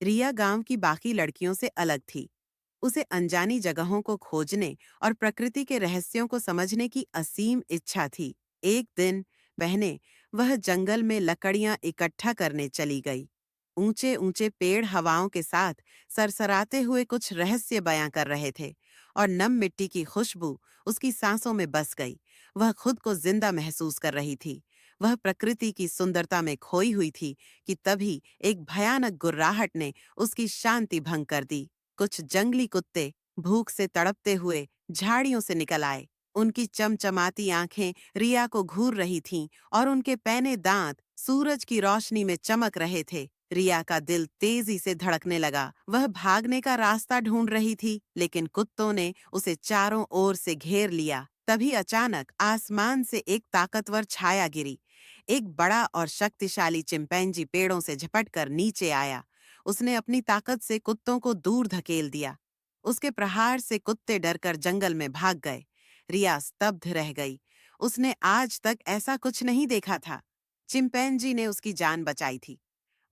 रिया गांव की बाकी लड़कियों से अलग थी। उसे अनजानी जगहों को खोजने और प्रकृति के रहस्यों को समझने की असीम इच्छा थी। एक दिन बहने वह जंगल में लकड़ियां इकट्ठा करने चली गई। ऊंचे ऊंचे पेड़ हवाओं के साथ सरसराते हुए कुछ रहस्य बयां कर रहे थे और नम मिट्टी की खुशबू उसकी सांसों में बस गई। वह खुद को जिंदा महसूस कर रही थी। वह प्रकृति की सुंदरता में खोई हुई थी कि तभी एक भयानक गुर्राहट ने उसकी शांति भंग कर दी। कुछ जंगली कुत्ते भूख से तड़पते हुए झाड़ियों से निकल आए। उनकी चमचमाती आंखें रिया को घूर रही थीं और उनके पैने दांत सूरज की रोशनी में चमक रहे थे। रिया का दिल तेजी से धड़कने लगा। वह भागने का रास्ता ढूंढ रही थी, लेकिन कुत्तों ने उसे चारों ओर से घेर लिया। तभी अचानक आसमान से एक ताकतवर छाया गिरी। एक बड़ा और शक्तिशाली चिंपैंजी पेड़ों से झपटकर नीचे आया। उसने अपनी ताकत से कुत्तों को दूर धकेल दिया। उसके प्रहार से कुत्ते डरकर जंगल में भाग गए। रिया स्तब्ध रह गई। उसने आज तक ऐसा कुछ नहीं देखा था। चिंपैंजी ने उसकी जान बचाई थी।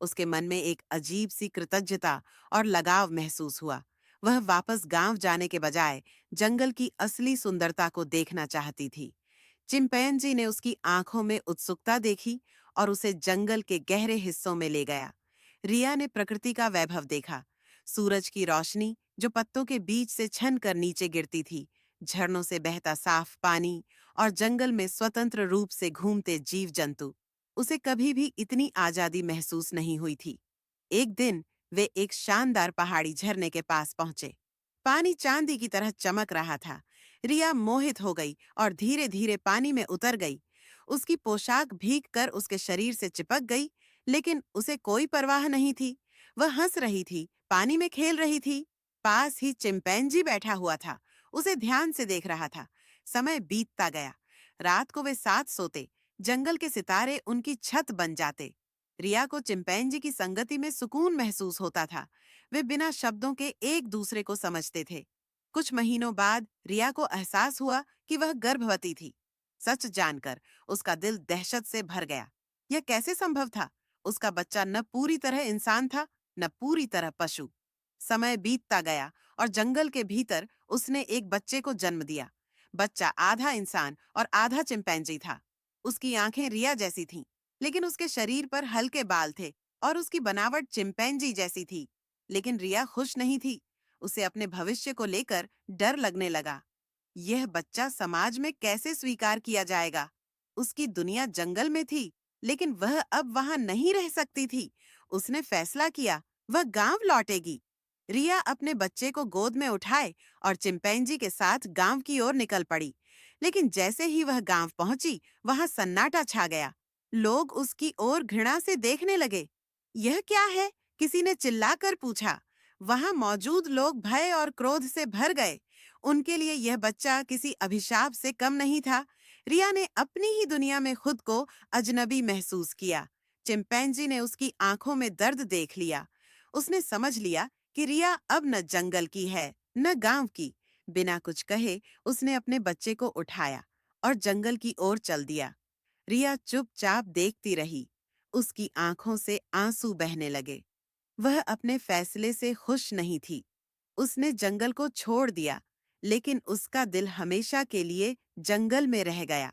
उसके मन में एक अजीब सी कृतज्ञता और लगाव महसूस हुआ। वह वापस गांव जाने के बजाय जंगल की असली सुंदरता को देखना चाहती थी। चिंपैंजी ने उसकी आंखों में उत्सुकता देखी और उसे जंगल के गहरे हिस्सों में ले गया। रिया ने प्रकृति का वैभव देखा। सूरज की रोशनी जो पत्तों के बीच से छन कर नीचे गिरती थी, झरनों से बहता साफ पानी और जंगल में स्वतंत्र रूप से घूमते जीव जंतु। उसे कभी भी इतनी आजादी महसूस नहीं हुई थी। एक दिन वे एक शानदार पहाड़ी झरने के पास पहुंचे। पानी चांदी की तरह चमक रहा था। रिया मोहित हो गई और धीरे धीरे पानी में उतर गई। उसकी पोशाक भीगकर उसके शरीर से चिपक गई, लेकिन उसे कोई परवाह नहीं थी। वह हंस रही थी, पानी में खेल रही थी। पास ही चिंपैंजी बैठा हुआ था, उसे ध्यान से देख रहा था। समय बीतता गया। रात को वे साथ सोते। जंगल के सितारे उनकी छत बन जाते। रिया को चिंपैंजी की संगति में सुकून महसूस होता था। वे बिना शब्दों के एक दूसरे को समझते थे। कुछ महीनों बाद रिया को एहसास हुआ कि वह गर्भवती थी। सच जानकर उसका दिल दहशत से भर गया। यह कैसे संभव था? उसका बच्चा न पूरी तरह इंसान था, न पूरी तरह पशु। समय बीतता गया और जंगल के भीतर उसने एक बच्चे को जन्म दिया। बच्चा आधा इंसान और आधा चिंपैंजी था। उसकी आंखें रिया जैसी थीं, लेकिन उसके शरीर पर हल्के बाल थे और उसकी बनावट चिंपैंजी जैसी थी। लेकिन रिया खुश नहीं थी। उसे अपने भविष्य को लेकर डर लगने लगा। यह बच्चा समाज में कैसे स्वीकार किया जाएगा? उसकी दुनिया जंगल में थी, लेकिन वह अब वहां नहीं रह सकती थी। उसने फैसला किया, वह गांव लौटेगी। रिया अपने बच्चे को गोद में उठाए और चिंपैंजी के साथ गांव की ओर निकल पड़ी। लेकिन जैसे ही वह गांव पहुंची, वहां सन्नाटा छा गया। लोग उसकी ओर घृणा से देखने लगे। यह क्या है? किसी ने चिल्लाकर पूछा। वहां मौजूद लोग भय और क्रोध से भर गए। उनके लिए यह बच्चा किसी अभिशाप से कम नहीं था। रिया ने अपनी ही दुनिया में खुद को अजनबी महसूस किया। चिंपैंजी ने उसकी आंखों में दर्द देख लिया। उसने समझ लिया कि रिया अब न जंगल की है, न गांव की। बिना कुछ कहे उसने अपने बच्चे को उठाया और जंगल की ओर चल दिया। रिया चुपचाप देखती रही। उसकी आंखों से आंसू बहने लगे। वह अपने फैसले से खुश नहीं थी। उसने जंगल को छोड़ दिया, लेकिन उसका दिल हमेशा के लिए जंगल में रह गया।